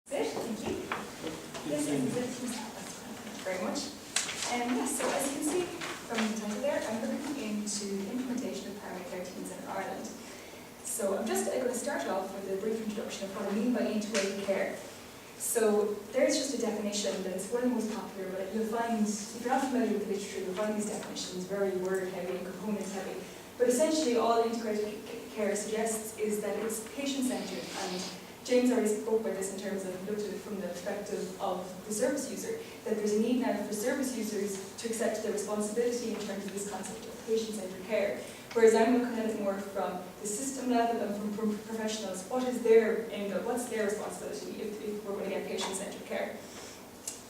Thank you. Yes, thank you very much. Yes, so as you can see from the title there, I'm looking into the implementation of primary care teams in Ireland. So I'm just going to start off with a brief introduction of what I mean by integrated care. So there's just a definition that is one of the most popular, but you'll find, if you're not familiar with the literature, you'll find these definitions very word heavy and component heavy. But essentially all integrated care suggests is that it's patient-centered, and James already spoke about this in terms of looked at it from the perspective of the service user, that there's a need now for service users to accept their responsibility in terms of this concept of patient-centered care. Whereas I'm looking at it more from the system level and from professionals. What is their end goal? What's their responsibility if we're going to get patient-centered care?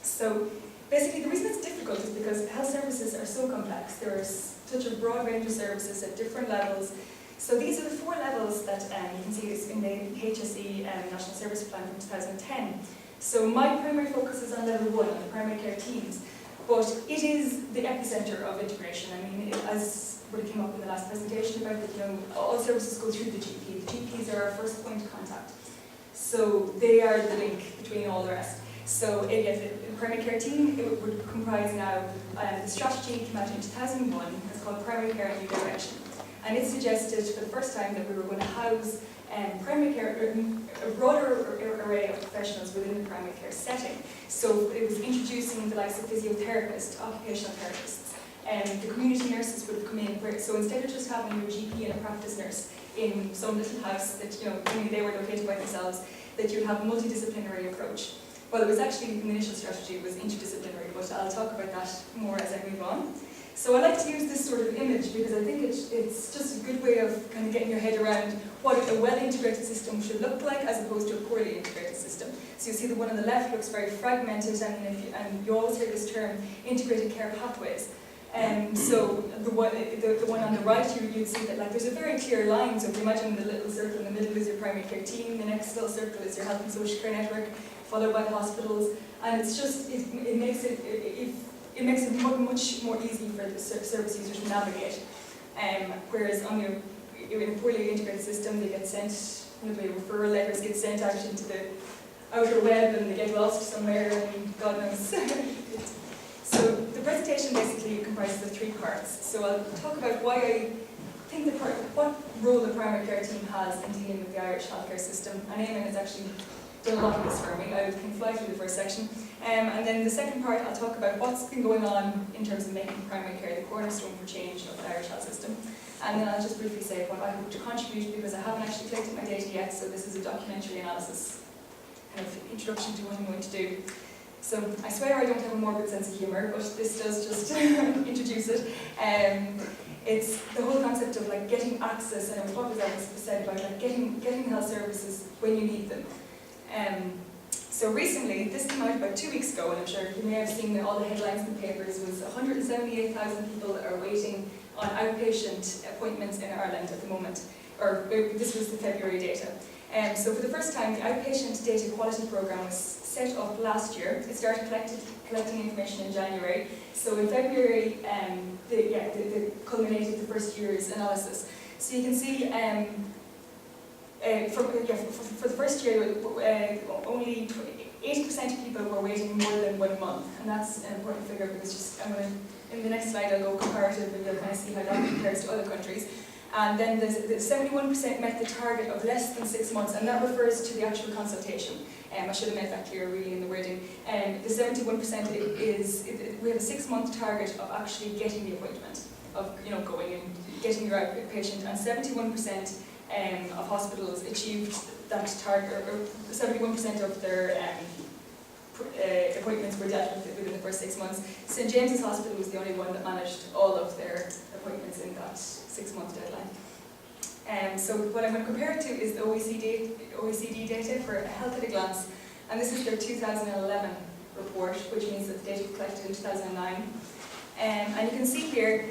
So basically the reason it's difficult is because health services are so complex. There's such a broad range of services at different levels. So these are the 4 levels that you can see this in the HSE National Service Plan from 2010. So my primary focus is on level 1, on the primary care teams, but it is the epicenter of integration. I mean, as what came up in the last presentation about that, all services go through the GP. The GPs are our first point of contact. So they are the link between all the rest. So again, the primary care team, it would comprise now the strategy came out in 2001. It's called Primary Care and New Direction. And it suggested for the first time that we were going to house primary care, a broader array of professionals within the primary care setting. So it was introducing the likes of physiotherapists, occupational therapists, and the community nurses would have come in. So instead of just having your GP and a practice nurse in some little house that only they were located by themselves, that you'd have a multidisciplinary approach. Well, it was actually, in the initial strategy, it was interdisciplinary, but I'll talk about that more as I move on. So I like to use this sort of image because I think it's just a good way of kind of getting your head around what a well-integrated system should look like as opposed to a poorly integrated system. So you see the one on the left looks very fragmented, and you always hear this term, integrated care pathways. So the one on the right, you'd see that like there's a very clear line. So if you imagine the little circle in the middle is your primary care team, the next little circle is your health and social care network, followed by the hospitals, and it's just it makes it much more easy for the service users to navigate. Whereas in a poorly integrated system, they get sent, the referral letters get sent out into the outer web and they get lost somewhere and God knows. So the presentation basically comprises of 3 parts. So I'll talk about why I think what role the primary care team has in dealing with the Irish healthcare system. And Eamon has actually done a lot of this for me. I can fly through the first section. And then the second part, I'll talk about what's been going on in terms of making primary care the cornerstone for change of the Irish health system. And then I'll just briefly say what I hope to contribute, because I haven't actually collected my data yet, so this is a documentary analysis kind of introduction to what I'm going to do. So I swear I don't have a morbid sense of humour, but this does just introduce it. It's the whole concept of like getting access, and what was said about like getting health services when you need them. So recently, this came out about 2 weeks ago, and I'm sure you may have seen all the headlines in the papers, was 178,000 people are waiting on outpatient appointments in Ireland at the moment, or this was the February data. So for the first time, the outpatient data quality programme was set up last year. It started collecting information in January. So in February, they culminated the first year's analysis. So you can see for the first year, only 80% of people were waiting more than 1 month, and that's an important figure because in the next slide I'll go comparative and you'll kind of see how that compares to other countries. And then the 71% met the target of less than 6 months, and that refers to the actual consultation. I should have made that clear really in the wording. The 71% we have a 6-month target of actually getting the appointment, of going and getting your outpatient, and 71% of hospitals achieved that target, or 71% of their appointments were dealt with within the first 6 months. St James's Hospital was the only one that managed all of their appointments in that 6-month deadline. So what I'm going to compare it to is the OECD data for Health at a Glance, and this is their 2011 report, which means that the data was collected in 2009. And you can see here,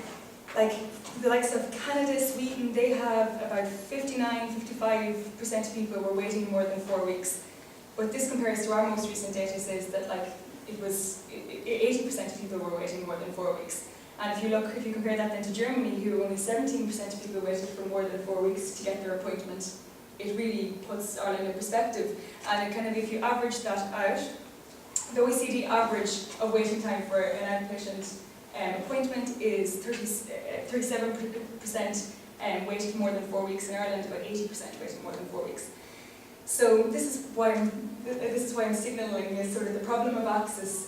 like the likes of Canada, Sweden, they have about 55% of people were waiting more than 4 weeks. But this compares to our most recent data says that like it was 80% of people were waiting more than 4 weeks. And if you compare that then to Germany, who only 17% of people waited for more than 4 weeks to get their appointment. it really puts Ireland in perspective. And it kind of, if you average that out, the OECD average of waiting time for an outpatient appointment is 37% waited more than 4 weeks in Ireland, about 80% waited more than 4 weeks. So this is why I'm signalling is sort of the problem of access,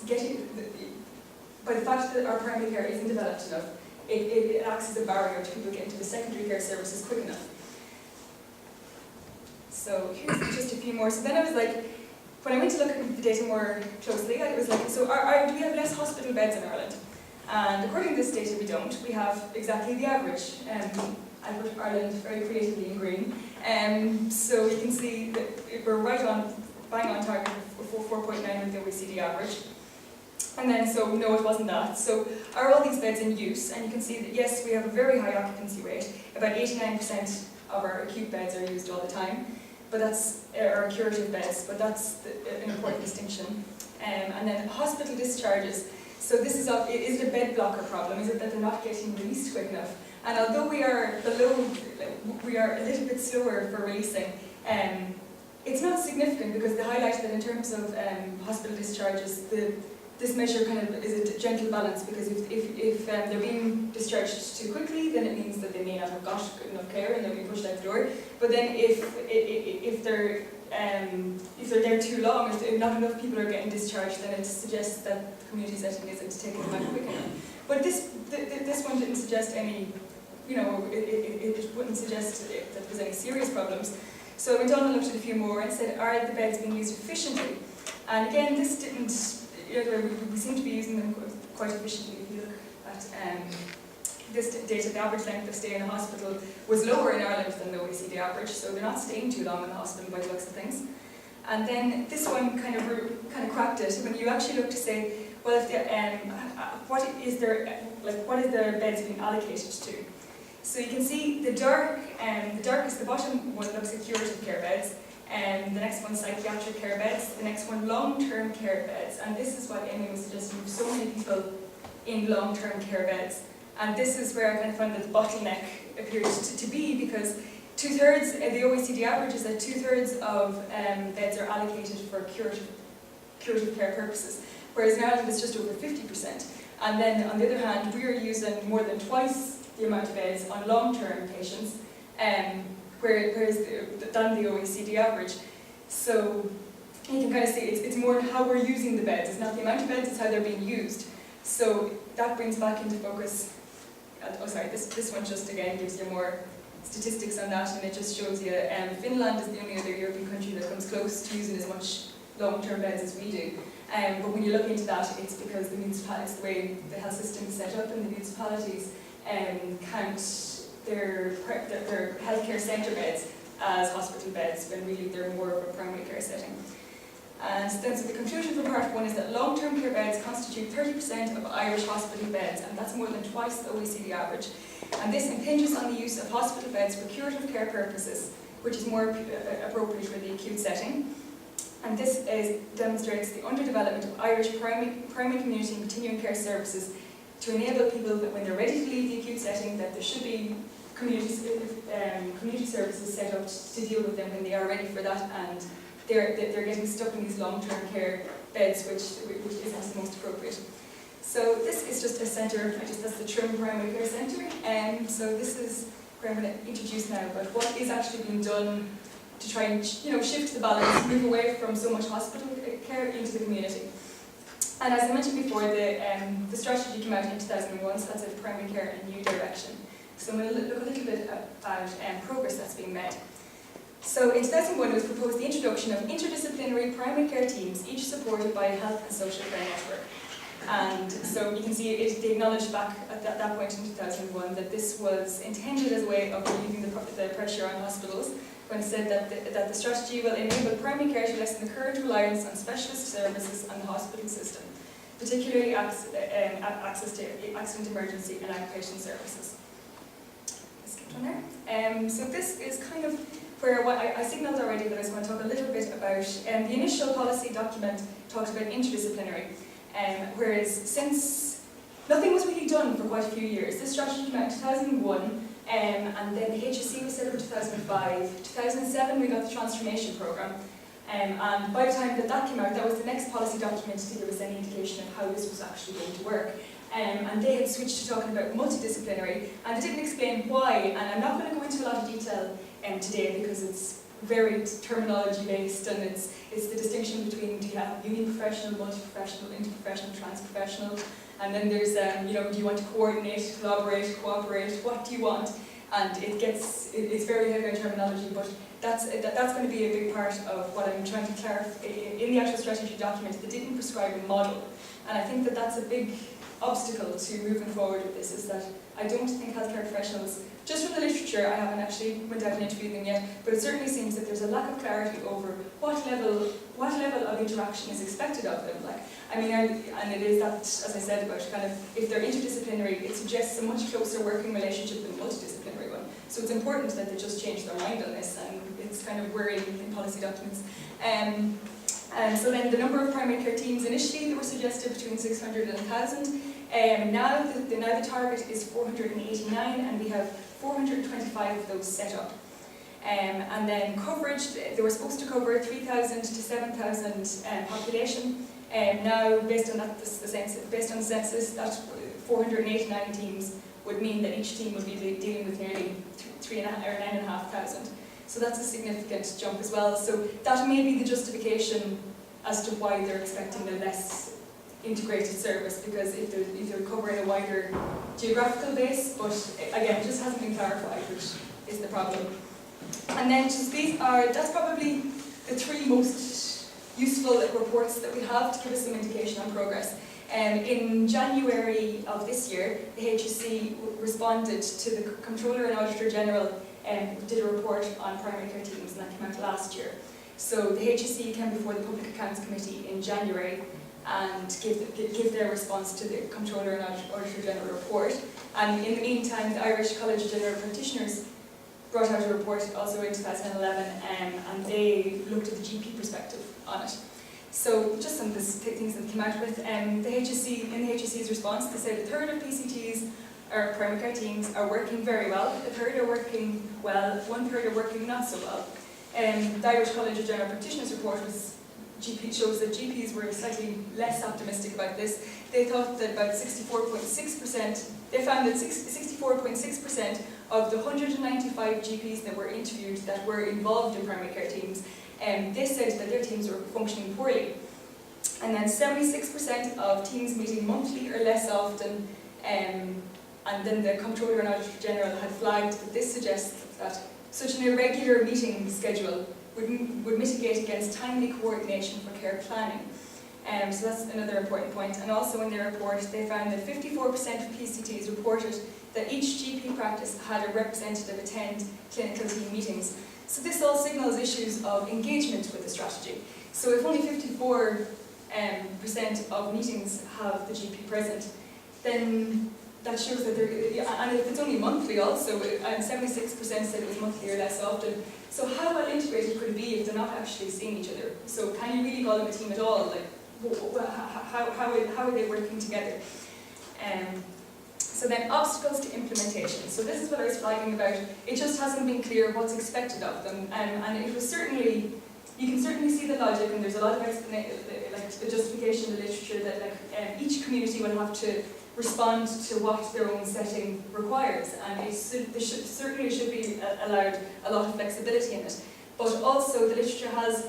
by the fact that our primary care isn't developed enough, it acts as a barrier to people getting to the secondary care services quick enough. So here's just a few more. So then I was like, when I went to look at the data more closely, I was like, so do we have less hospital beds in Ireland? And according to this data, we don't. We have exactly the average. I put Ireland very creatively in green. So you can see that we're right on, bang on target for 4.9 with the OECD average. And then, so no, it wasn't that. So are all these beds in use? And you can see that yes, we have a very high occupancy rate. About 89% of our acute beds are used all the time. But that's our curative beds, but that's an important distinction. And then hospital discharges. So this is it a bed blocker problem? Is it that they're not getting released quick enough? And although we are a little bit slower for releasing, it's not significant because they highlight that in terms of hospital discharges, this measure kind of is a gentle balance, because if they're being discharged too quickly, then it means that they may not have got good enough care and they'll be pushed out the door. But then if they're there too long, if not enough people are getting discharged, then it suggests that the community setting isn't taking them out quick enough. But this one didn't suggest any, it wouldn't suggest that there was any serious problems. So I went on and looked at a few more and said, are the beds being used efficiently? And again, this didn't, we seem to be using them quite efficiently. If you look at this data, the average length of stay in a hospital was lower in Ireland than the OECD average, so they're not staying too long in the hospital by the looks of things. And then this one kind of cracked it when you actually look to say, well, if what is their beds being allocated to? So you can see the darkest, the bottom one looks at curative care beds, and the next one psychiatric care beds, the next one long-term care beds, and this is what Amy was suggesting, so many people in long-term care beds. And this is where I kind of found that the bottleneck appears to be, because two-thirds, the OECD average is that two-thirds of beds are allocated for curative care purposes, whereas in Ireland it's just over 50%. And then on the other hand, we are using more than twice the amount of beds on long-term patients, whereas than the OECD average. So you can kind of see it's more how we're using the beds. It's not the amount of beds, it's how they're being used. So that brings back into focus, this one just again gives you more statistics on that, and it just shows you Finland is the only other European country that comes close to using as much long-term beds as we do. But when you look into that, it's because the municipalities, the way the health system is set up, and the municipalities count their healthcare centre beds as hospital beds, when really they're more of a primary care setting. And then, so the conclusion from part one is that long-term care beds constitute 30% of Irish hospital beds, and that's more than twice the OECD average. And this impinges on the use of hospital beds for curative care purposes, which is more appropriate for the acute setting. And this demonstrates the underdevelopment of Irish primary community and continuing care services to enable people that when they're ready to leave the acute setting, that there should be community services set up to deal with them when they are ready for that, and they're getting stuck in these long-term care beds, which isn't the most appropriate. So this is just a centre, that's the Trim Primary Care Centre, and so this is where I'm going to introduce now about what is actually being done to try and shift the balance, move away from so much hospital care into the community. And as I mentioned before, the strategy came out in 2001, so that's a primary care in a new direction. So I'm going to look a little bit about progress that's being made. So in 2001 it was proposed the introduction of interdisciplinary primary care teams, each supported by a health and social care network. And so you can see they acknowledged back at that point in 2001 that this was intended as a way of relieving the pressure on hospitals, when it said that the strategy will enable primary care to lessen the current reliance on specialist services and the hospital system, particularly access to accident emergency and outpatient services. I skipped one there. So this is kind of where what I signalled already that I was going to talk a little bit about. The initial policy document talked about interdisciplinary, whereas since nothing was really done for quite a few years. This strategy came out in 2001, and then the HSC was set up in 2005. 2007 we got the transformation programme, and by the time that came out, that was the next policy document to give us any indication of how this was actually going to work. And they had switched to talking about multidisciplinary, and they didn't explain why, and I'm not going to go into a lot of detail today because it's very terminology based, and it's the distinction between, do you have uni-professional, multi-professional, interprofessional, trans-professional, and then there's, do you want to coordinate, collaborate, cooperate, what do you want? And it's very heavy on terminology, but that's going to be a big part of what I'm trying to clarify in the actual strategy document. They didn't prescribe a model, and I think that that's a big obstacle to moving forward with this, is that I don't think healthcare professionals, just from the literature, I haven't actually went out and interviewed them yet, but it certainly seems that there's a lack of clarity over what level of interaction is expected of them. And it is that, as I said, about kind of, if they're interdisciplinary, it suggests a much closer working relationship than a multidisciplinary one. So it's important that they just change their mind on this, and it's kind of worrying in policy documents. So then the number of primary care teams initially, they were suggested between 600 and 1,000. Now the target is 489, and we have 425 of those set up. And then coverage, they were supposed to cover 3,000 to 7,000 population. Now, based on the census, that 489 teams would mean that each team would be dealing with nearly 9,500. So that's a significant jump as well. So that may be the justification as to why they're expecting a less integrated service, because if they're covering a wider geographical base, but again, it just hasn't been clarified, which is the problem. And then that's probably the three most useful reports that we have to give us some indication on progress. In January of this year, the HSC responded to the Comptroller and Auditor General and did a report on primary care teams, and that came out last year. So the HSC came before the Public Accounts Committee in January and give their response to the Comptroller and Auditor General report. And in the meantime, the Irish College of General Practitioners brought out a report also in 2011, and they looked at the GP perspective on it. So just some of the things that came out with in the HSC's response, they said a third of PCTs, or primary care teams, are working very well, a third are working well, 1/3 are working not so well. The Irish College of General Practitioners report shows that GPs were slightly less optimistic about this. They thought that about 64.6%, they found that 64.6% of the 195 GPs that were interviewed that were involved in primary care teams, they said that their teams were functioning poorly. And then 76% of teams meeting monthly or less often, and then the Comptroller and Auditor General had flagged that this suggests that such an irregular meeting schedule would mitigate against timely coordination for care planning. So that's another important point. And also in their report, they found that 54% of PCTs reported that each GP practice had a representative attend clinical team meetings. So this all signals issues of engagement with the strategy. So if only 54% of meetings have the GP present, then that shows that and if it's only monthly also, and 76% said it was monthly or less often. So how well integrated could it be if they're not actually seeing each other? So can you really call them a team at all? Like, how are they working together? So then obstacles to implementation. So this is what I was flagging about. It just hasn't been clear what's expected of them, and it was certainly, you can certainly see the logic, and there's a lot of justification in the literature that each community will have to respond to what their own setting requires, and there certainly should be allowed a lot of flexibility in it. But also the literature has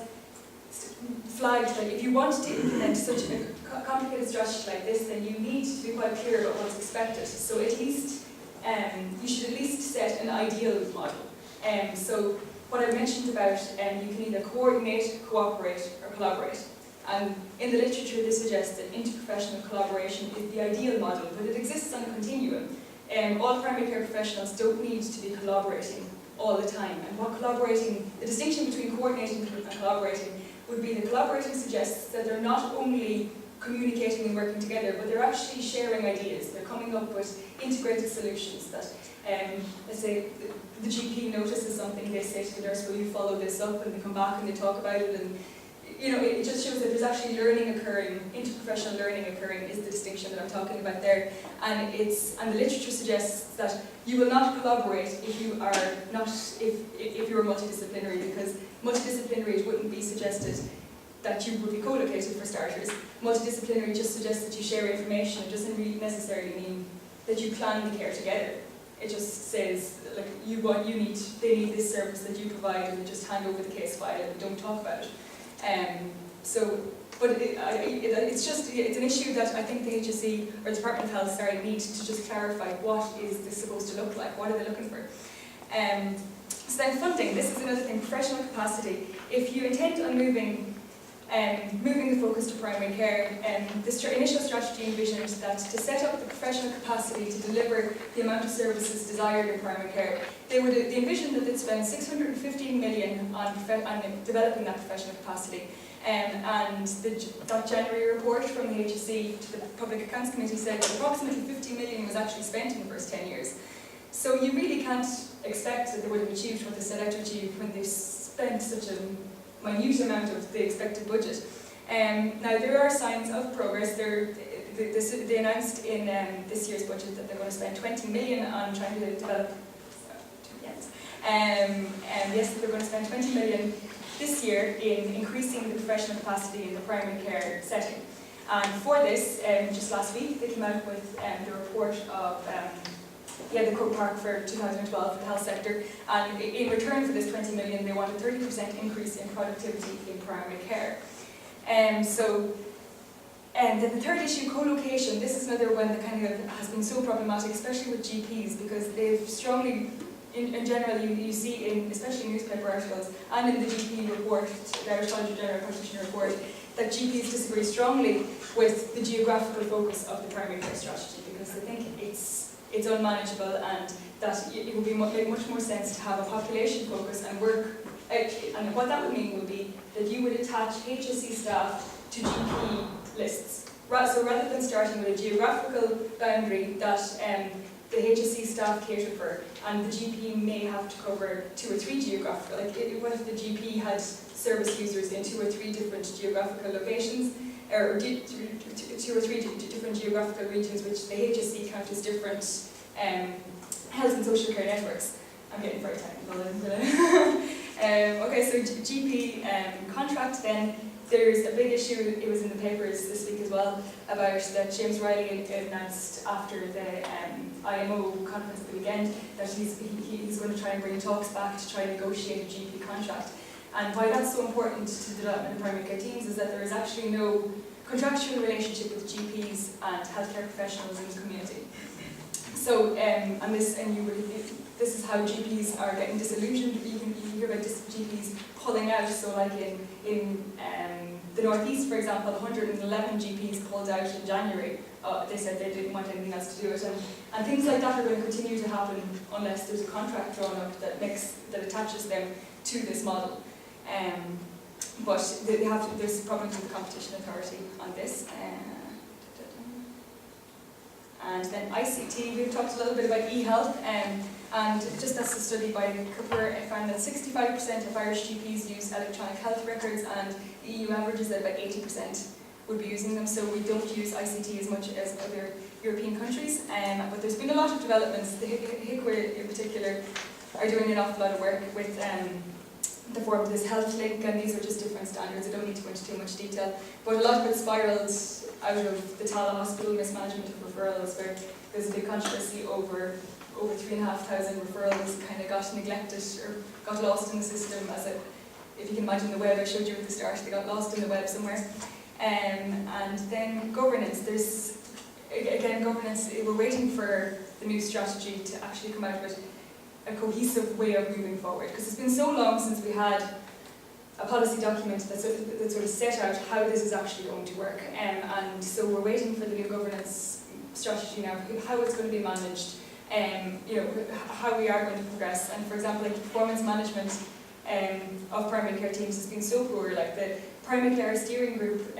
flagged that if you want to implement such a complicated strategy like this, then you need to be quite clear about what's expected. So at least, you should at least set an ideal model. So what I mentioned about, you can either coordinate, cooperate, or collaborate. And in the literature, they suggest that interprofessional collaboration is the ideal model, but it exists on a continuum. All primary care professionals don't need to be collaborating all the time. And what collaborating, the distinction between coordinating and collaborating would be that collaborating suggests that they're not only communicating and working together, but they're actually sharing ideas. They're coming up with integrated solutions that, let's say, the GP notices something, they say to the nurse, will you follow this up? And they come back and they talk about it, and it just shows that there's actually learning occurring, interprofessional learning occurring is the distinction that I'm talking about there. And the literature suggests that you will not collaborate if you are not, if you are multidisciplinary, because multidisciplinary, it wouldn't be suggested that you would be co-located for starters. Multidisciplinary just suggests that you share information. It doesn't really necessarily mean that you plan the care together. It just says, like, they need this service that you provide, and just hand over the case file and don't talk about it. It's an issue that I think the HSE or the Department of Health need to just clarify what is this supposed to look like, what are they looking for. So then funding, this is another thing, professional capacity. If you intend on moving the focus to primary care, the initial strategy envisioned that to set up the professional capacity to deliver the amount of services desired in primary care, they envisioned that they'd spend 615 million on developing that professional capacity. And that January report from the HSE to the Public Accounts Committee said that approximately 50 million was actually spent in the first 10 years. So you really can't expect that they would have achieved what they set out to achieve when they've spent such a minute amount of the expected budget. Now there are signs of progress. They announced in this year's budget that they're going to spend 20 million on trying to develop. Yes, they're going to spend 20 million this year in increasing the professional capacity in the primary care setting. And for this, just last week, they came out with the report of the Croke Park for 2012 for the health sector. And in return for this 20 million, they want a 30% increase in productivity in primary care. Then the third issue, co-location. This is another one that kind of has been so problematic, especially with GPs, because they've strongly, in general, you see especially in newspaper articles and in the GP report, the Irish College of General Practitioner report, that GPs disagree strongly with the geographical focus of the primary care strategy, because they think it's unmanageable and that it would make much more sense to have a population focus and work out. And what that would mean would be that you would attach HSE staff to GP lists. So rather than starting with a geographical boundary that the HSE staff cater for, and the GP may have to cover 2 or 3 geographical, what if the GP had service users in 2 or 3 different geographical locations, or 2 or 3 different geographical regions which the HSE count as different health and social care networks. I'm getting very technical. Okay, so GP contract then. There's a big issue, it was in the papers this week as well, about that James Riley announced after the IMO conference at the weekend that he's going to try and bring talks back to try and negotiate a GP contract. And why that's so important to the development of primary care teams is that there is actually no contractual relationship with GPs and healthcare professionals in the community. So, this is how GPs are getting disillusioned. You can hear about GPs pulling out. So, like in the Northeast, for example, 111 GPs pulled out in January. They said they didn't want anything else to do it, and things like that are going to continue to happen unless there's a contract drawn up that attaches them to this model. But there's problems with the Competition Authority on this. And then ICT, we've talked a little bit about e-health, and just as a study by Cooper, it found that 65% of Irish GPs use electronic health records, and the EU average is that about 80% would be using them, so we don't use ICT as much as other European countries. But there's been a lot of developments. The HICWA in particular are doing an awful lot of work with the form of this health link, and these are just different standards. I don't need to go into too much detail, but a lot of it spiraled out of the Tala Hospital mismanagement of referrals, where there's a big controversy over 3,500 referrals kind of got neglected or got lost in the system. If you can imagine the web I showed you at the start, they got lost in the web somewhere. And then governance. There's again governance. We're waiting for the new strategy to actually come out with a cohesive way of moving forward, because it's been so long since we had a policy document that sort of set out how this is actually going to work, and so we're waiting for the new governance strategy now, how it's going to be managed, how we are going to progress. And for example, like performance management of primary care teams has been so poor. Like the primary care steering group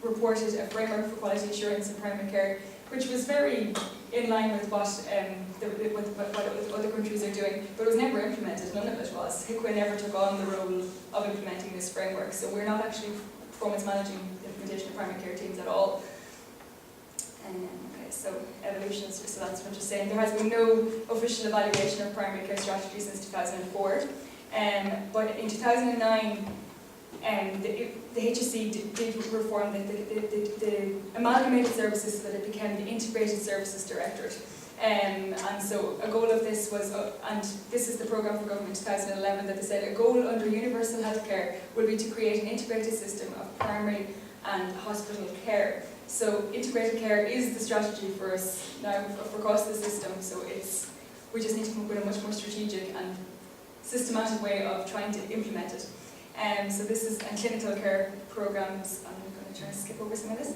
reported a framework for quality assurance in primary care, which was very in line with what other countries are doing, but it was never implemented. None of it was. HICWA never took on the role of implementing this framework, so we're not actually performance managing the implementation of primary care teams at all. Okay, so evolution, so that's what I'm just saying. There has been no official evaluation of primary care strategy since 2004, but in 2009, the HSE did reform the amalgamated services so that it became the Integrated Services Directorate. And so a goal of this was, and this is the programme for government 2011, that they said a goal under universal healthcare will be to create an integrated system of primary and hospital care. So integrated care is the strategy for us now across the system, so we just need to come up with a much more strategic and systematic way of trying to implement it. So this is clinical care programs. I'm going to try to skip over some of this.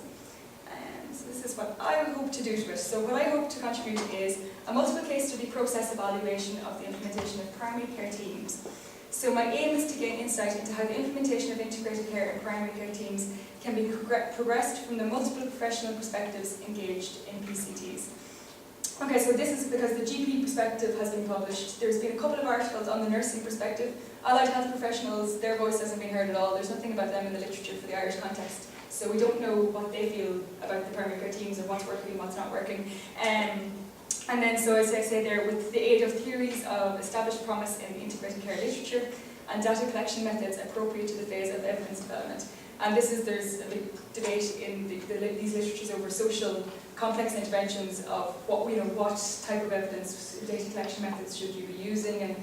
So this is what I hope to do to it. So what I hope to contribute is a multiple case study process evaluation of the implementation of primary care teams. So my aim is to gain insight into how the implementation of integrated care and primary care teams can be progressed from the multiple professional perspectives engaged in PCTs. Okay, so this is because the GP perspective has been published. There's been a couple of articles on the nursing perspective. Allied health professionals, their voice hasn't been heard at all. There's nothing about them in the literature for the Irish context. So we don't know what they feel about the primary care teams or what's working and what's not working. And then, so as I say there, with the aid of theories of established promise in the integrated care literature and data collection methods appropriate to the phase of evidence development. And there's a big debate in these literatures over social complex interventions of what type of evidence, data collection methods should you be using, and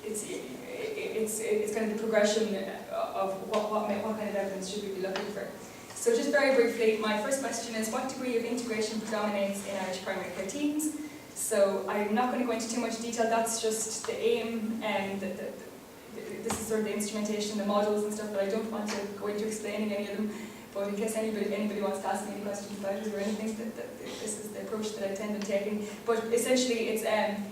it's kind of the progression of what kind of evidence should we be looking for. So just very briefly, my first question is, what degree of integration predominates in Irish primary care teams? So I'm not going to go into too much detail, that's just the aim, and this is sort of the instrumentation, the models and stuff, but I don't want to go into explaining any of them. But in case anybody wants to ask me any questions about it or anything, this is the approach that I tend to taking. But essentially, it's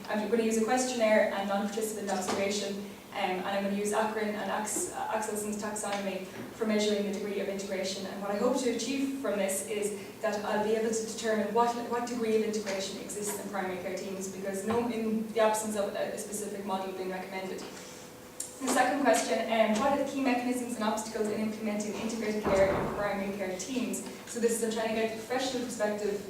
I'm going to use a questionnaire and non-participant observation, and I'm going to use Akron and Axelson's taxonomy for measuring the degree of integration. And what I hope to achieve from this is that I'll be able to determine what degree of integration exists in primary care teams, because in the absence of a specific model being recommended. The second question, what are the key mechanisms and obstacles in implementing integrated care in primary care teams? So this is, I'm trying to get the professional perspective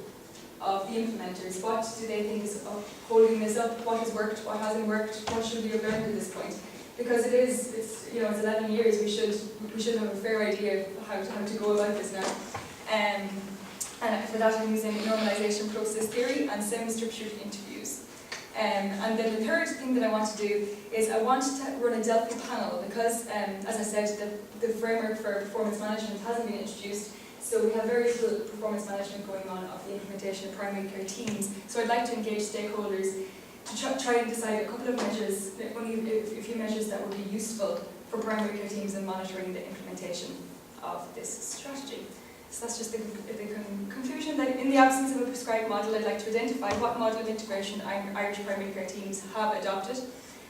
of the implementers. What do they think is holding this up? What has worked? What hasn't worked? What should we have learned at this point? Because it's 11 years. We should have a fair idea of how to go about this now. And for that, I'm using normalization process theory and semi-structured interviews. And then the third thing that I want to do is I want to run a Delphi panel, because, as I said, the framework for performance management hasn't been introduced, so we have very little performance management going on of the implementation of primary care teams. So I'd like to engage stakeholders to try and decide a couple of measures, only a few measures that would be useful for primary care teams in monitoring the implementation of this strategy. So that's just the conclusion, that in the absence of a prescribed model, I'd like to identify what model of integration Irish primary care teams have adopted.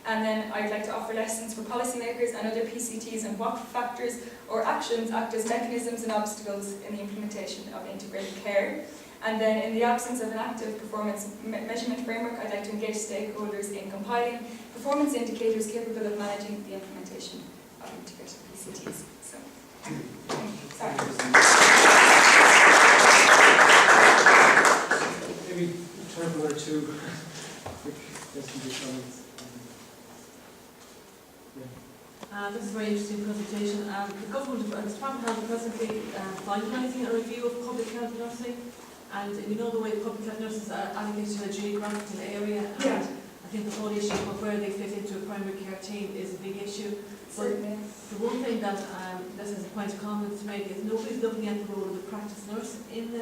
And then I'd like to offer lessons for policymakers and other PCTs on what factors or actions act as mechanisms and obstacles in the implementation of integrated care. And then in the absence of an active performance measurement framework, I'd like to engage stakeholders in compiling performance indicators capable of managing the implementation of integrated PCTs. So, sorry. Maybe time for one or two quick questions. This is a very interesting presentation. The government of Department of Health are presently finalising a review of public health nursing, and we know the way public health nurses are allocated to a geographical area, and I think the whole issue of where they fit into a primary care team is a big issue. But the one thing that this is a point of comment to make is nobody's looking at the role of the practice nurse in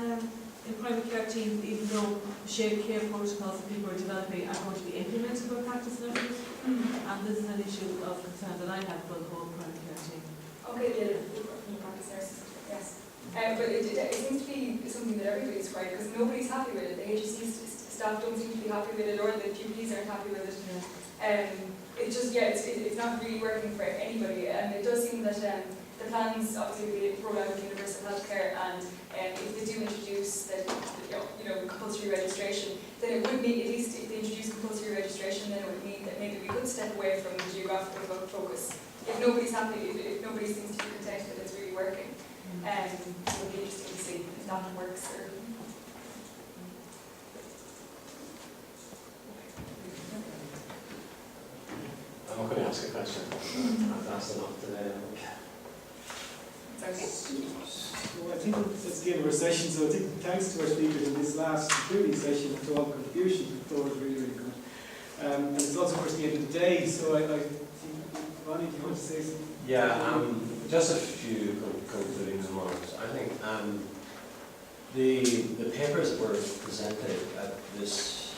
primary care teams, even though shared care protocols that people are developing are going to be implemented by practice nurses. And this is an issue of concern that I have for the whole primary care team. Okay, practice nurses, yes. But it seems to be something that everybody's tried, because nobody's happy with it. The HSE staff don't seem to be happy with it, or the pupils aren't happy with it. It's just, yeah, it's not really working for anybody, and it does seem that the plans obviously roll out with universal healthcare, and if they do introduce the compulsory registration, then it would mean, at least if they introduce compulsory registration, then it would mean that maybe we could step away from the geographical focus. If nobody's happy, if nobody seems to be content that it's really working, it would be interesting to see if that works. Or I'm not going to ask a question. I've asked enough today. it's okay. So I think let's give a session. So I think thanks to our speakers in this last concluding session and to all the contributions, we thought it was really, really good. And it's also, of course, the end of the day. So I think, Ronnie, do you want to say something? Yeah, just a few concluding remarks. I think the papers that were presented at this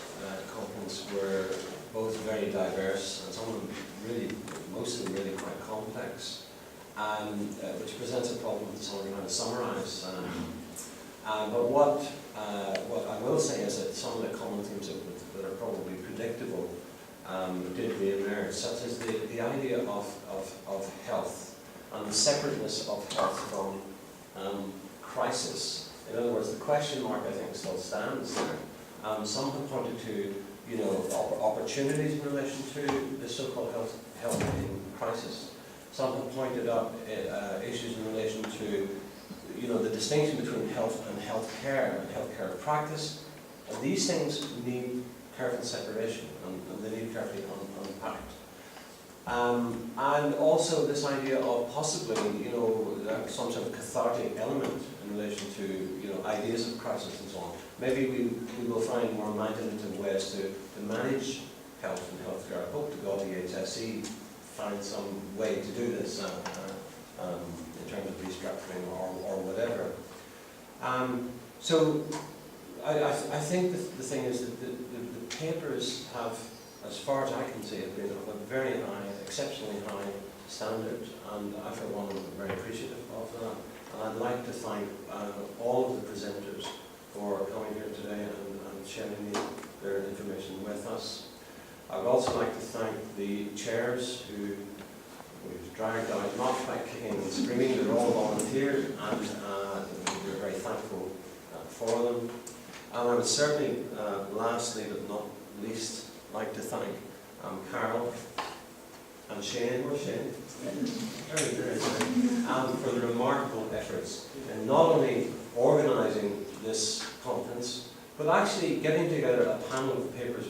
conference were both very diverse, and some of them really, most of them really quite complex, which presents a problem that someone trying to summarise. But what I will say is that some of the common themes that are probably predictable did re-emerge, such as the idea of health and the separateness of health from crisis. In other words, the question mark, I think, still stands there. Some have pointed to opportunities in relation to the so-called health in crisis. Some have pointed up issues in relation to the distinction between health and healthcare and healthcare practice. And these things need careful separation, and they need carefully unpacked. And also this idea of possibly some sort of cathartic element in relation to ideas of crisis and so on. Maybe we will find more imaginative ways to manage health and healthcare. I hope to God the HSE finds some way to do this in terms of restructuring or whatever. So I think the thing is that the papers have, as far as I can see, have been of a very high, exceptionally high standard, and I for one am very appreciative of that. And I'd like to thank all of the presenters for coming here today and sharing their information with us. I would also like to thank the chairs who we've dragged out, not by kicking and screaming, they're all volunteers, and we're very thankful for them. And I would certainly, lastly but not least, like to thank Carol and Shane, for the remarkable efforts in not only organising this conference, but actually getting together a panel of papers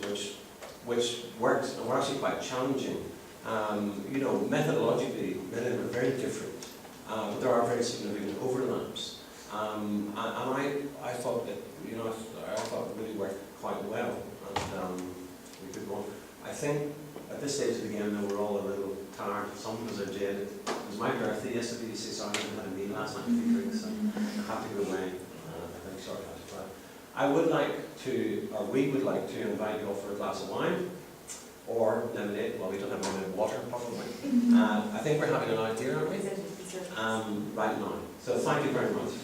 which worked and were actually quite challenging. Methodologically, many of them are very different, but there are very significant overlaps. And I thought that I thought it really worked quite well, and we could go on. I think at this stage of the game, though, we're all a little tired. Some of us are jaded. It was my birthday yesterday, you see, so I had a meal last night, so I have to go away. I think short after 12. I would like to, or we would like to invite you all for a glass of wine, or lemonade. Well, we don't have lemonade, water probably. I think we're having an idea, aren't we? Right now. So thank you very much.